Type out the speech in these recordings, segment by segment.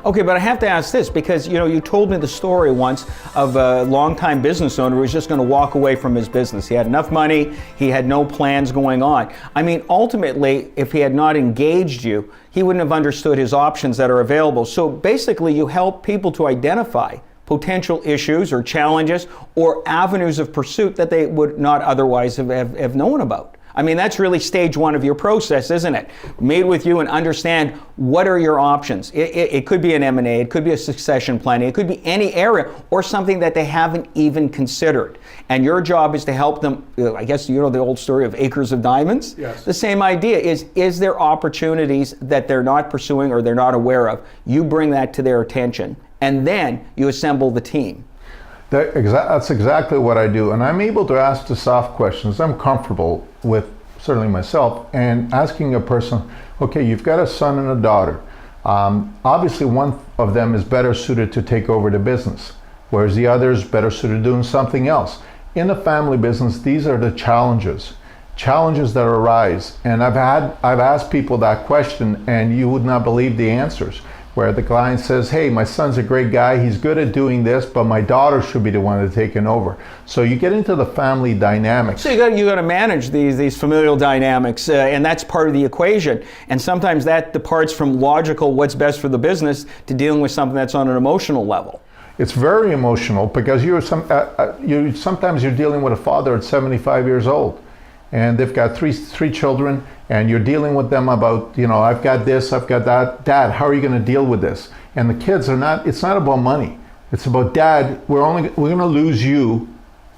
Okay, but I have to ask this because, you told me the story once of a longtime business owner who was just going to walk away from his business. He had enough money, he had no plans going on. I mean, ultimately, if he had not engaged you, he wouldn't have understood his options that are available. So basically, you help people to identify potential issues or challenges or avenues of pursuit that they would not otherwise have known about. I mean, that's really stage one of your process, isn't it? Meet with you and understand what are your options. It could be an M&A, it could be a succession planning, it could be any area or something that they haven't even considered. And your job is to help them, I guess the old story of acres of diamonds? Yes. The same idea is there opportunities that they're not pursuing or they're not aware of? You bring that to their attention and then you assemble the team. That's exactly what I do. And I'm able to ask the soft questions. I'm comfortable with, certainly myself, and asking a person, okay, you've got a son and a daughter. Obviously, one of them is better suited to take over the business, whereas the other is better suited to doing something else. In a family business, these are the challenges that arise. And I've asked people that question, and you would not believe the answers. Where the client says, hey, my son's a great guy, he's good at doing this, but my daughter should be the one that's taking over. So you get into the family dynamics. So you got to manage these familial dynamics, and that's part of the equation. And sometimes that departs from logical, what's best for the business, to dealing with something that's on an emotional level. It's very emotional because sometimes you're dealing with a father at 75 years old, and they've got three children, and you're dealing with them about, I've got this, I've got that. Dad, how are you going to deal with this? And the kids it's not about money. It's about, Dad, we're going to lose you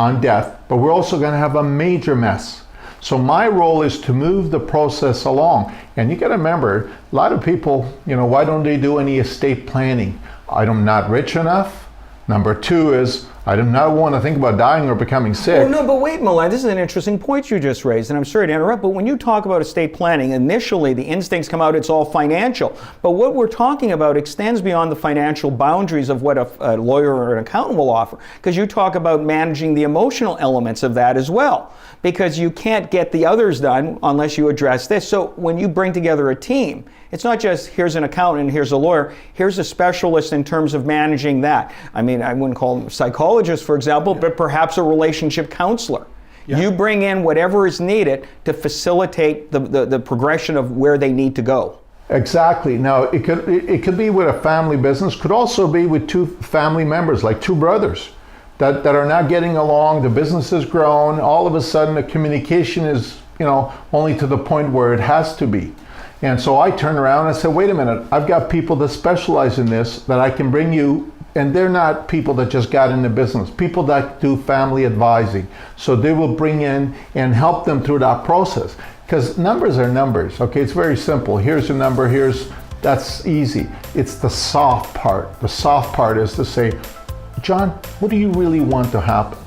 on death, but we're also going to have a major mess. So my role is to move the process along. And you got to remember, a lot of people, why don't they do any estate planning? I'm not rich enough. Number two is, I do not want to think about dying or becoming sick. Oh, no, but wait, Milan, this is an interesting point you just raised, and I'm sorry to interrupt, but when you talk about estate planning, initially the instincts come out, it's all financial. But what we're talking about extends beyond the financial boundaries of what a lawyer or an accountant will offer, because you talk about managing the emotional elements of that as well, because you can't get the others done unless you address this. So when you bring together a team, it's not just here's an accountant and here's a lawyer, here's a specialist in terms of managing that. I mean, I wouldn't call them psychologists, for example, but perhaps a relationship counselor. Yeah. You bring in whatever is needed to facilitate the progression of where they need to go. Exactly. Now, it could be with a family business, could also be with two family members, like two brothers that are not getting along, the business has grown, all of a sudden the communication is, only to the point where it has to be. And so I turn around and I say, wait a minute, I've got people that specialize in this that I can bring you, and they're not people that just got into business, people that do family advising. So they will bring in and help them through that process. Because numbers are numbers, okay? It's very simple. Here's a number, that's easy. It's the soft part. The soft part is to say, John, what do you really want to happen?